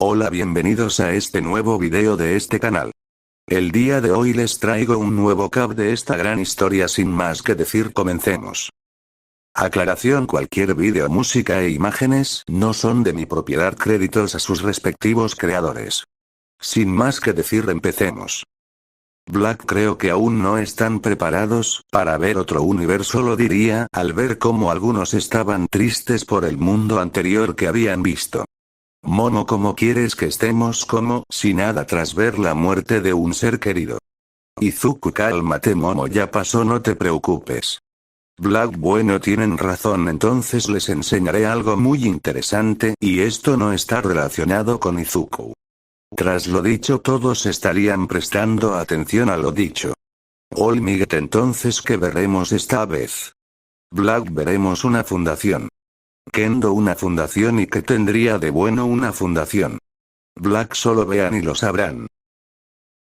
Hola, bienvenidos a este nuevo video de este canal. El día de hoy les traigo un nuevo cap de esta gran historia. Sin más que decir, comencemos. Aclaración: cualquier vídeo, música e imágenes no son de mi propiedad, créditos a sus respectivos creadores. Sin más que decir, empecemos. Black, creo que aún no están preparados para ver otro universo, lo diría al ver cómo algunos estaban tristes por el mundo anterior que habían visto. Momo, ¿cómo quieres que estemos como si nada tras ver la muerte de un ser querido? Izuku, cálmate Momo, ya pasó, no te preocupes. Black, bueno, tienen razón, entonces les enseñaré algo muy interesante, y esto no está relacionado con Izuku. Tras lo dicho, todos estarían prestando atención a lo dicho. Olmiguet, entonces, ¿qué veremos esta vez? Black, veremos una fundación. Kendo, una fundación, ¿y qué tendría de bueno una fundación? Black, solo vean y lo sabrán.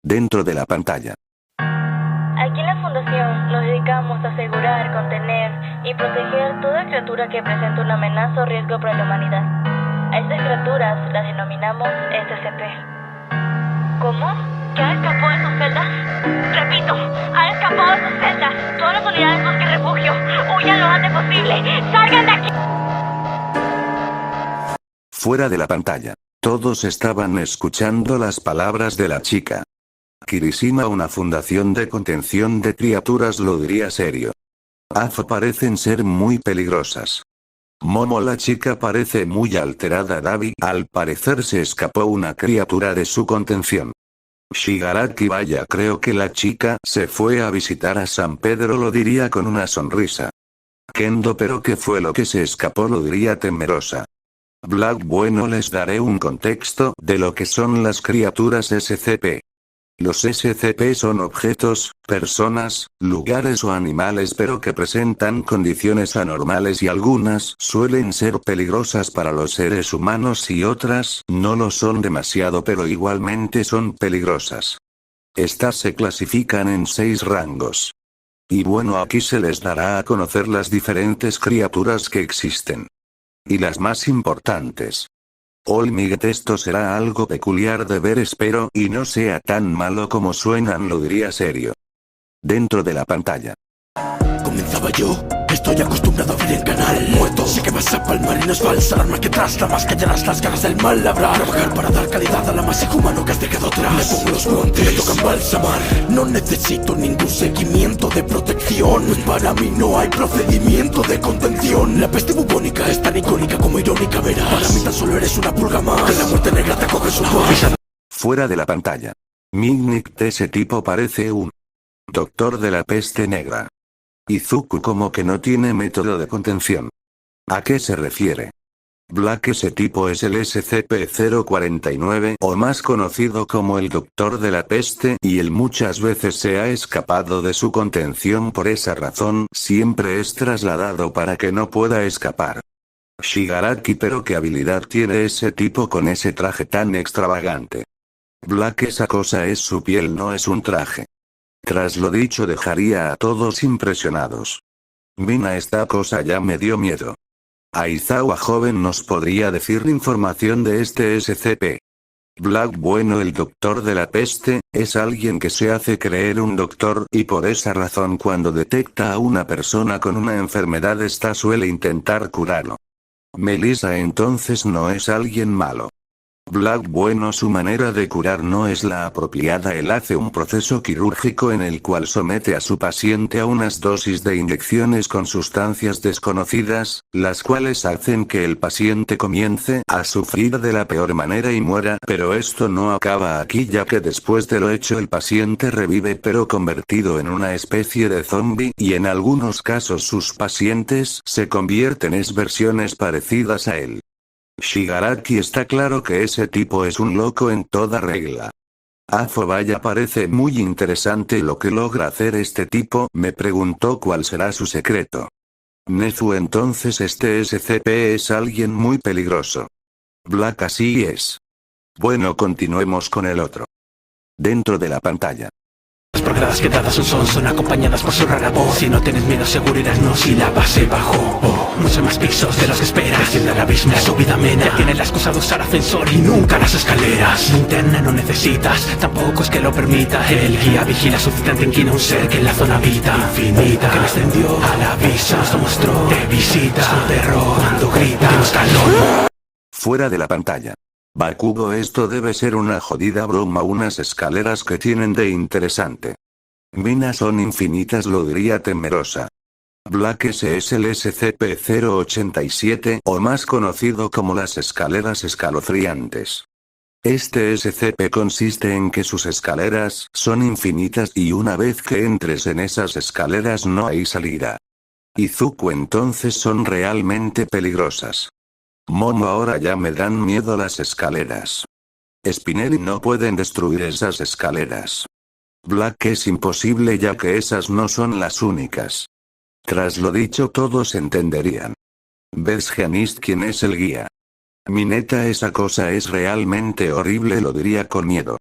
Dentro de la pantalla. Aquí en la fundación nos dedicamos a asegurar, contener y proteger toda criatura que presente una amenaza o riesgo para la humanidad. A estas criaturas las denominamos SCP. ¿Cómo? ¿Que ha escapado de sus celdas? Repito, ha escapado de sus celdas. Todas las unidades busquen refugio. Huyan lo antes posible. ¡Salgan de aquí! Fuera de la pantalla. Todos estaban escuchando las palabras de la chica. Kirishima, una fundación de contención de criaturas, lo diría serio. Parecen ser muy peligrosas. Momo, la chica parece muy alterada. Dabi, al parecer se escapó una criatura de su contención. Shigaraki, vaya, creo que la chica se fue a visitar a San Pedro, lo diría con una sonrisa. Kendo, pero ¿qué fue lo que se escapó? Lo diría temerosa. Black, bueno, les daré un contexto de lo que son las criaturas SCP. Los SCP son objetos, personas, lugares o animales, pero que presentan condiciones anormales, y algunas suelen ser peligrosas para los seres humanos y otras no lo son demasiado, pero igualmente son peligrosas. Estas se clasifican en 6 rangos. Y bueno, aquí se les dará a conocer las diferentes criaturas que existen. Y las más importantes. Olmiguet, esto será algo peculiar de ver, espero y no sea tan malo como suenan, lo diría serio. Dentro de la pantalla. Comenzaba yo, estoy acostumbrado a ver el canal muerto. Sé que vas a palmar y no es falsa el arma que tras la más callarás las garras del mal habrá. Trabajar para dar calidad a la masa humano que has dejado atrás. Me pongo los guantes, me tocan balsamar. No necesito ningún seguimiento de protección, pues para mí no hay procedimiento de contención. La peste bubónica es tan icónica como irónica, verás. Para mí tan solo eres una pulga más, que la muerte negra te coge su paz. Fuera de la pantalla. Mignic, de ese tipo parece un doctor de la peste negra. Izuku, como que no tiene método de contención. ¿A qué se refiere? Black, ese tipo es el SCP-049, o más conocido como el Doctor de la Peste, y él muchas veces se ha escapado de su contención. Por esa razón, siempre es trasladado para que no pueda escapar. Shigaraki, pero ¿qué habilidad tiene ese tipo con ese traje tan extravagante? Black, esa cosa es su piel, no es un traje. Tras lo dicho, dejaría a todos impresionados. Mina, esta cosa ya me dio miedo. Aizawa, joven, ¿nos podría decir información de este SCP? Black, bueno, el doctor de la peste es alguien que se hace creer un doctor, y por esa razón cuando detecta a una persona con una enfermedad, esta suele intentar curarlo. Melissa, entonces no es alguien malo. Black, bueno, su manera de curar no es la apropiada, él hace un proceso quirúrgico en el cual somete a su paciente a unas dosis de inyecciones con sustancias desconocidas, las cuales hacen que el paciente comience a sufrir de la peor manera y muera, pero esto no acaba aquí, ya que después de lo hecho el paciente revive, pero convertido en una especie de zombie, y en algunos casos sus pacientes se convierten en versiones parecidas a él. Shigaraki, está claro que ese tipo es un loco en toda regla. Vaya, parece muy interesante lo que logra hacer este tipo, me preguntó cuál será su secreto. Nezu, entonces este SCP es alguien muy peligroso. Black, así es. Bueno, continuemos con el otro. Dentro de la pantalla. Las gradas quedadas son acompañadas por su rara voz. Si no tienes miedo seguro irás no si la base bajó. Muchos más pisos de los que esperas. Desciende al abismo, la subida amena. Ya tienes la excusa de usar ascensor y nunca las escaleras. Linterna no necesitas, tampoco es que lo permita. El guía vigila su cita tranquila, un ser que en la zona habita. Infinita, que descendió al abismo. Nos mostró, te visita. Su terror cuando grita, un escalón. Fuera de la pantalla. Bakugo, esto debe ser una jodida broma, unas escaleras que tienen de interesante. Minas son infinitas, lo diría temerosa. Black SSL-SCP-087, o más conocido como las escaleras escalofriantes. Este SCP consiste en que sus escaleras son infinitas y una vez que entres en esas escaleras no hay salida. Izuku, entonces son realmente peligrosas. Momo, ahora ya me dan miedo las escaleras. Spinelli, no pueden destruir esas escaleras. Black, es imposible ya que esas no son las únicas. Tras lo dicho todos entenderían. ¿Ves, Giannis, quién es el guía? Mi neta, esa cosa es realmente horrible, lo diría con miedo.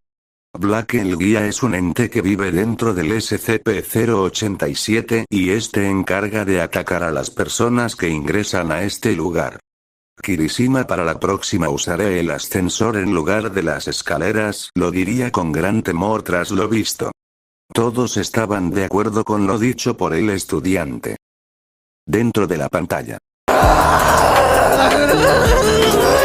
Black, el guía es un ente que vive dentro del SCP-087 y este encarga de atacar a las personas que ingresan a este lugar. Kirishima, para la próxima usaré el ascensor en lugar de las escaleras, lo diría con gran temor tras lo visto. Todos estaban de acuerdo con lo dicho por el estudiante. Dentro de la pantalla.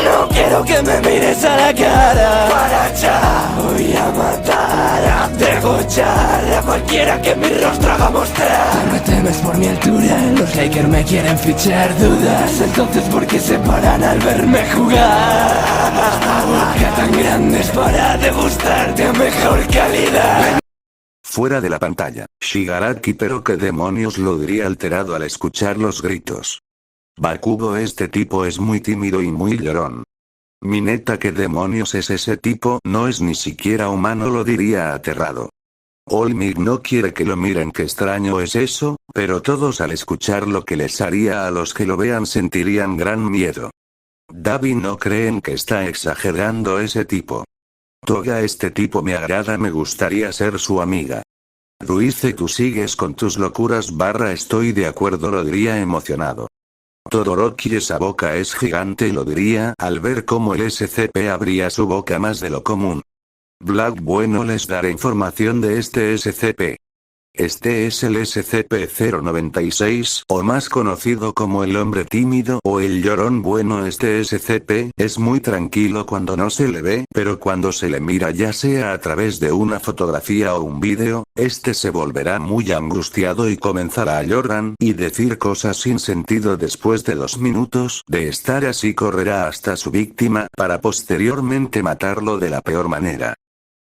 No quiero que me mires a la cara. Para allá voy a matar, a degollar a cualquiera que mi rostro haga mostrar. Me temes por mi altura, los Lakers me quieren fichar. Dudas, entonces ¿por qué se paran al verme jugar? Esta boca tan grande es para degustarte a mejor calidad. Fuera de la pantalla. Shigaraki, pero qué demonios, lo diría alterado al escuchar los gritos. Bakugo, este tipo es muy tímido y muy llorón. Mi neta, ¿qué demonios es ese tipo? No es ni siquiera humano, lo diría aterrado. Olmig no quiere que lo miren, qué extraño es eso, pero todos al escuchar lo que les haría a los que lo vean sentirían gran miedo. Davi, no creen que está exagerando ese tipo. Toga, este tipo me agrada, me gustaría ser su amiga. Ruize, tú sigues con tus locuras / estoy de acuerdo, lo diría emocionado. Todoroki, esa boca es gigante, lo diría al ver cómo el SCP abría su boca más de lo común. Black, bueno, les daré información de este SCP. Este es el SCP-096, o más conocido como el hombre tímido o el llorón. Bueno, este SCP es muy tranquilo cuando no se le ve, pero cuando se le mira, ya sea a través de una fotografía o un vídeo, este se volverá muy angustiado y comenzará a llorar y decir cosas sin sentido. Después de 2 minutos de estar así, correrá hasta su víctima para posteriormente matarlo de la peor manera.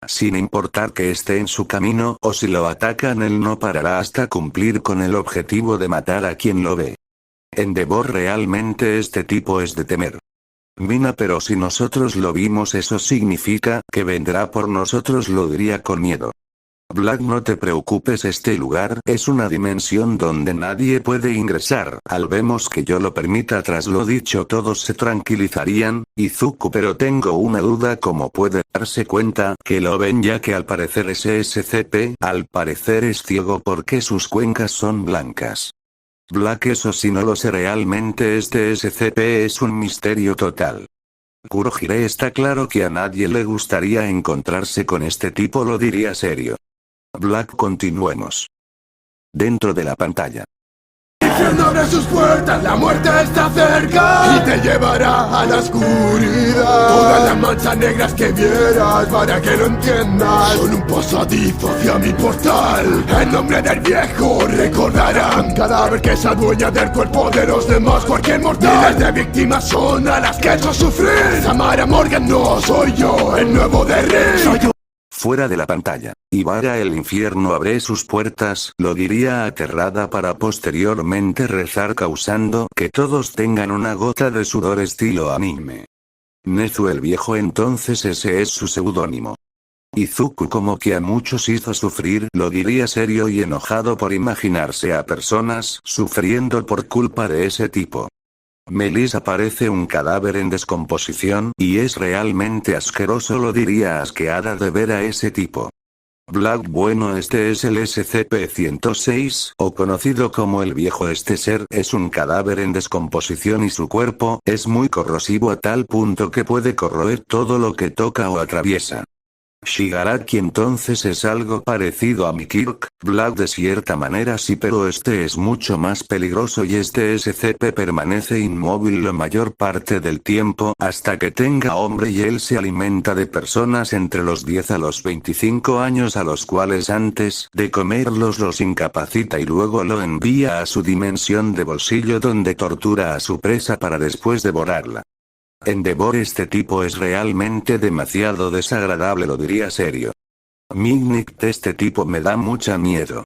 Sin importar que esté en su camino o si lo atacan, él no parará hasta cumplir con el objetivo de matar a quien lo ve. Endeavor, realmente este tipo es de temer. Mina, pero si nosotros lo vimos, eso significa que vendrá por nosotros, lo diría con miedo. Black, no te preocupes, este lugar es una dimensión donde nadie puede ingresar. Al vemos que yo lo permita, tras lo dicho todos se tranquilizarían. Izuku, pero tengo una duda, ¿cómo puede darse cuenta que lo ven, ya que al parecer ese SCP al parecer es ciego porque sus cuencas son blancas? Black, eso sí no lo sé, realmente este SCP es un misterio total. Kurohige, está claro que a nadie le gustaría encontrarse con este tipo, lo diría serio. Black, continuemos. Dentro de la pantalla. El infierno abre sus puertas, la muerte está cerca y te llevará a la oscuridad. Todas las manchas negras que vieras, para que lo entiendas, son un pasadizo hacia mi portal. En nombre del viejo recordarán cada vez que se adueña del cuerpo de los demás cualquier mortal. Miles de víctimas son a las que he hecho sufrir. Samara Morgan, no soy yo, el nuevo de Rick. Soy yo. Fuera de la pantalla. Ibarra, el infierno abre sus puertas, lo diría aterrada para posteriormente rezar, causando que todos tengan una gota de sudor estilo anime. Nezu el viejo, entonces ese es su seudónimo. Izuku, como que a muchos hizo sufrir, lo diría serio y enojado por imaginarse a personas sufriendo por culpa de ese tipo. Melissa, parece un cadáver en descomposición, y es realmente asqueroso, lo diría asqueada de ver a ese tipo. Black, bueno, este es el SCP-106, o conocido como el viejo. Este ser es un cadáver en descomposición y su cuerpo es muy corrosivo a tal punto que puede corroer todo lo que toca o atraviesa. Shigaraki entonces es algo parecido a mi Kirk, Black de cierta manera sí, pero este es mucho más peligroso y este SCP permanece inmóvil la mayor parte del tiempo hasta que tenga hambre y él se alimenta de personas entre los 10 a los 25 años a los cuales antes de comerlos los incapacita y luego lo envía a su dimensión de bolsillo donde tortura a su presa para después devorarla. Endeavor, este tipo es realmente demasiado desagradable, lo diría serio. Mignic, este tipo me da mucha miedo.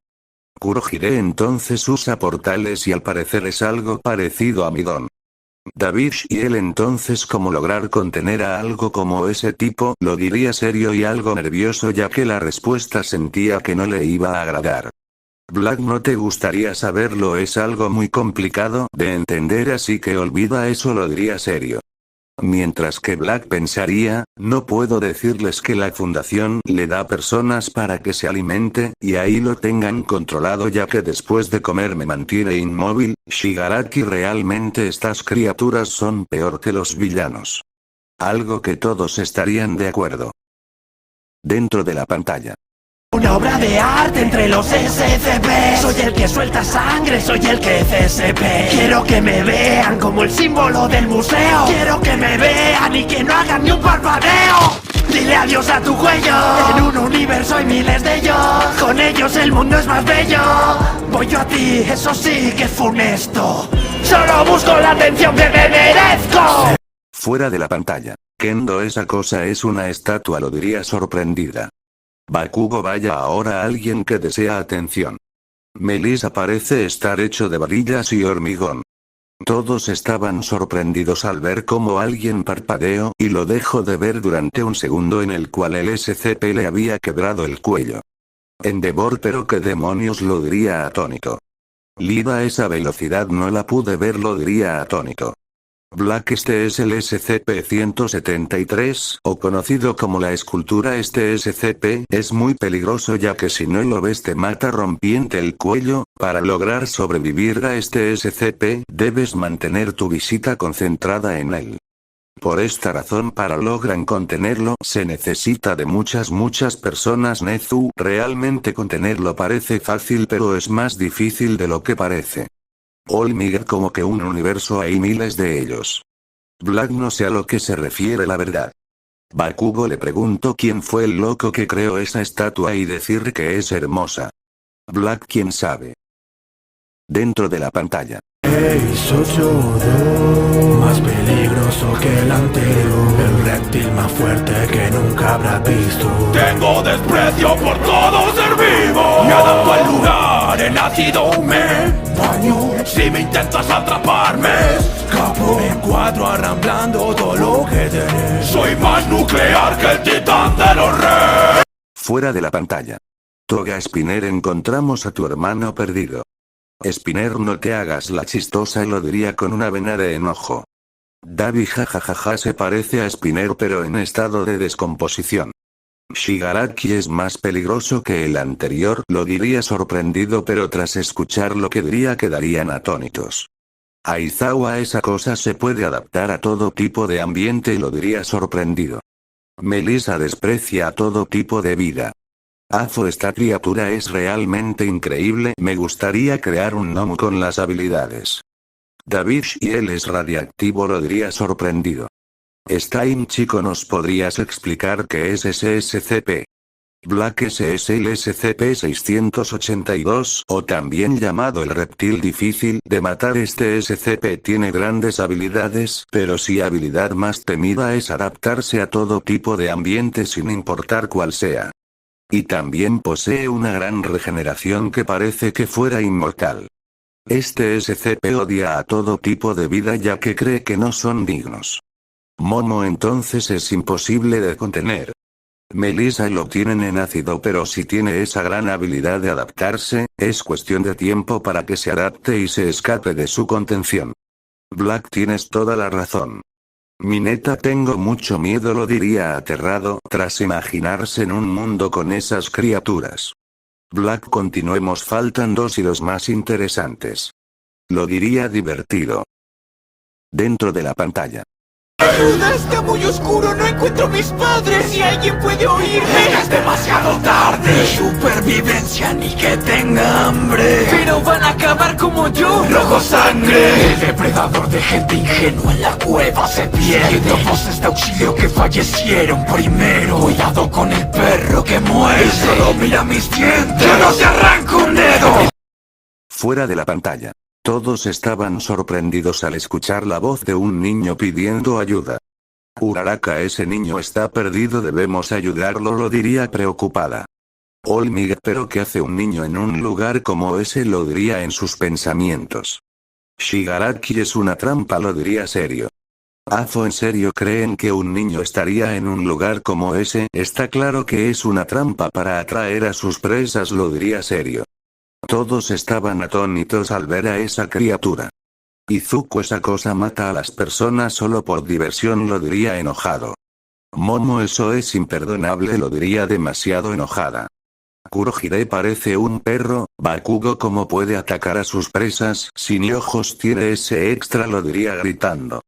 Kurohige entonces usa portales y al parecer es algo parecido a Midon. David y él entonces cómo lograr contener a algo como ese tipo, lo diría serio y algo nervioso ya que la respuesta sentía que no le iba a agradar. Black, no te gustaría saberlo, es algo muy complicado de entender así que olvida eso, lo diría serio. Mientras que Black pensaría, no puedo decirles que la fundación le da personas para que se alimente, y ahí lo tengan controlado ya que después de comer me mantiene inmóvil. Shigaraki, realmente estas criaturas son peor que los villanos. Algo que todos estarían de acuerdo. Dentro de la pantalla. Una obra de arte entre los SCP. Soy el que suelta sangre, soy el que CCP. Quiero que me vean como el símbolo del museo. Quiero que me vean y que no hagan ni un parpadeo. Dile adiós a tu cuello. En un universo hay miles de ellos. Con ellos el mundo es más bello. Voy yo a ti, eso sí que es funesto. Solo busco la atención que me merezco. Fuera de la pantalla. Kendo, esa cosa es una estatua, lo diría sorprendida. Bakugo, vaya, ahora alguien que desea atención. Melissa parece estar hecho de varillas y hormigón. Todos estaban sorprendidos al ver cómo alguien parpadeó y lo dejó de ver durante un segundo en el cual el SCP le había quebrado el cuello. Endeavor, pero qué demonios, lo diría atónito. Lida, esa velocidad no la pude ver, lo diría atónito. Black, este es el SCP-173, o conocido como la escultura. Este SCP es muy peligroso ya que si no lo ves te mata rompiente el cuello. Para lograr sobrevivir a este SCP, debes mantener tu visita concentrada en él. Por esta razón, para lograr contenerlo se necesita de muchas personas. Nezu, realmente contenerlo parece fácil pero es más difícil de lo que parece. Olmigger, como que un universo hay miles de ellos. Black, no sé a lo que se refiere la verdad. Bakugo, le pregunto quién fue el loco que creó esa estatua y decir que es hermosa. Black, quién sabe. Dentro de la pantalla. Más peligroso que el anterior. El reptil más fuerte que nunca habrá visto. Tengo desprecio por todo ser vivo. Me adapto al lugar, he nacido, me baño. Si me intentas atraparme, escapo. Me encuadro arramblando todo lo que tenés. Soy más nuclear que el titán de los reyes. Fuera de la pantalla. Toga Spinner, encontramos a tu hermano perdido. Spinner, no te hagas la chistosa, lo diría con una vena de enojo. Davi, jajajaja, se parece a Spinner pero en estado de descomposición. Shigaraki es más peligroso que el anterior, lo diría sorprendido pero tras escuchar lo que diría quedarían atónitos. Aizawa, esa cosa se puede adaptar a todo tipo de ambiente, lo diría sorprendido. Melissa desprecia a todo tipo de vida. Azo, esta criatura es realmente increíble, me gustaría crear un gnomo con las habilidades. David, y él es radiactivo, lo diría sorprendido. Stein, chico, ¿nos podrías explicar qué es ese SCP? Black, ese es el SCP-682, o también llamado el reptil difícil de matar. Este SCP tiene grandes habilidades, pero su habilidad más temida es adaptarse a todo tipo de ambiente sin importar cuál sea. Y también posee una gran regeneración que parece que fuera inmortal. Este SCP odia a todo tipo de vida ya que cree que no son dignos. Momo, entonces es imposible de contener. Melissa, lo tienen en ácido pero si tiene esa gran habilidad de adaptarse, es cuestión de tiempo para que se adapte y se escape de su contención. Black, tienes toda la razón. Mi neta tengo mucho miedo, lo diría aterrado, tras imaginarse en un mundo con esas criaturas. Black, continuemos, faltan 2 y los más interesantes. Lo diría divertido. Dentro de la pantalla. ¡Ayuda! Está muy oscuro, no encuentro mis padres. Si alguien puede oírme. Es demasiado tarde. Supervivencia, ni que tenga hambre. Pero van a acabar como yo. Rojo sangre. El depredador de gente ingenua en la cueva se pierde. Siento voces de auxilio que fallecieron primero. Cuidado con el perro que muere. Solo mira mis dientes. Yo no te arranco un dedo. Fuera de la pantalla. Todos estaban sorprendidos al escuchar la voz de un niño pidiendo ayuda. Uraraka, ese niño está perdido, debemos ayudarlo, lo diría preocupada. Olmig, pero ¿qué hace un niño en un lugar como ese?, lo diría en sus pensamientos. Shigaraki, es una trampa, lo diría serio. Afo, ¿en serio creen que un niño estaría en un lugar como ese? Está claro que es una trampa para atraer a sus presas, lo diría serio. Todos estaban atónitos al ver a esa criatura. Izuku, esa cosa mata a las personas solo por diversión, lo diría enojado. Momo, eso es imperdonable, lo diría demasiado enojada. Kurohige, parece un perro. Bakugo, ¿cómo puede atacar a sus presas si ni ojos tiene ese extra?, lo diría gritando.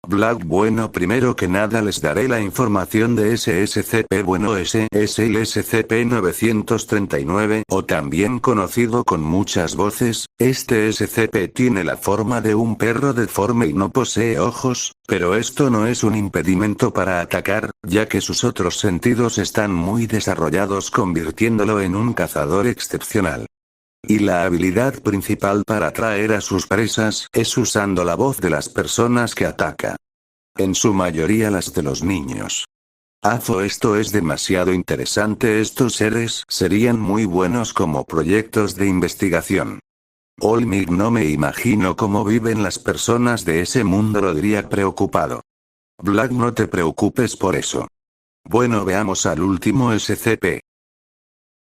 Black, bueno, primero que nada les daré la información de ese SCP. Bueno, ese es el SCP-939, o también conocido con muchas voces. Este SCP tiene la forma de un perro deforme y no posee ojos, pero esto no es un impedimento para atacar, ya que sus otros sentidos están muy desarrollados, convirtiéndolo en un cazador excepcional. Y la habilidad principal para atraer a sus presas es usando la voz de las personas que ataca. En su mayoría las de los niños. Afo, esto es demasiado interesante, estos seres serían muy buenos como proyectos de investigación. Olmig, no me imagino cómo viven las personas de ese mundo, lo diría preocupado. Black, no te preocupes por eso. Bueno, veamos al último SCP.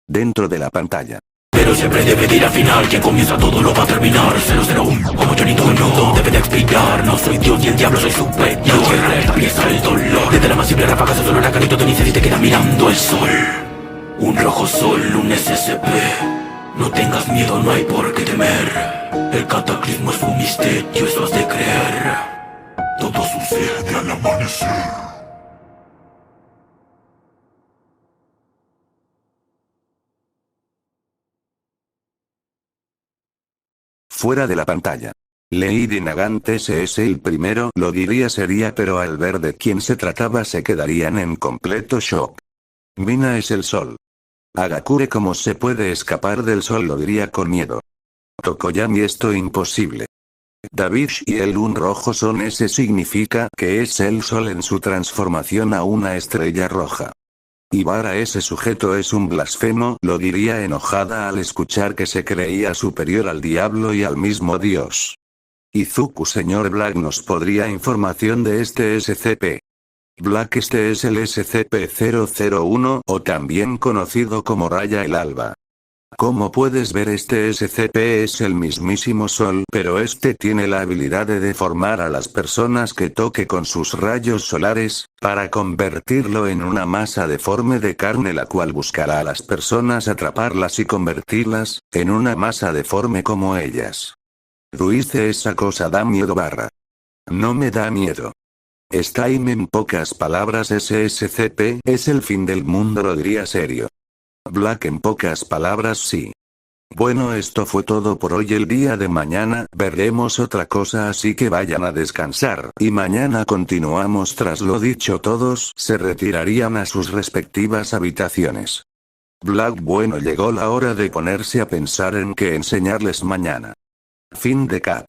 Dentro de la pantalla. Pero siempre debe de ir al final, quien comienza todo lo va a terminar. 001, como Johnny no debe de explicar. No soy Dios ni el diablo, soy superior. Empieza el dolor, desde la más simple ráfaga se suena la carita, te dice y te queda mirando el sol. Un rojo sol, un SCP. No tengas miedo, no hay por qué temer. El cataclismo es un misterio, eso has de creer. Todo sucede al amanecer. Fuera de la pantalla. Lady Nagant, ese es el primero, lo diría seria, pero al ver de quién se trataba se quedarían en completo shock. Mina es el sol. Agakure, ¿cómo se puede escapar del sol?, lo diría con miedo. Tokoyami, esto imposible. David y el un rojo son, ese significa que es el sol en su transformación a una estrella roja. Ibara, ese sujeto es un blasfemo, lo diría enojada al escuchar que se creía superior al diablo y al mismo Dios. Izuku, señor Black, ¿nos podría información de este SCP? Black, este es el SCP-001, o también conocido como Raya el Alba. Como puedes ver, este SCP es el mismísimo sol, pero este tiene la habilidad de deformar a las personas que toque con sus rayos solares, para convertirlo en una masa deforme de carne, la cual buscará a las personas, atraparlas y convertirlas en una masa deforme como ellas. Ruiz, esa cosa da miedo barra. No me da miedo. Stein, en pocas palabras, ese SCP es el fin del mundo, lo diría serio. Black, en pocas palabras, sí. Bueno, esto fue todo por hoy. El día de mañana veremos otra cosa, así que vayan a descansar, y mañana continuamos. Tras lo dicho, todos se retirarían a sus respectivas habitaciones. Black, bueno, llegó la hora de ponerse a pensar en qué enseñarles mañana. Fin de cap.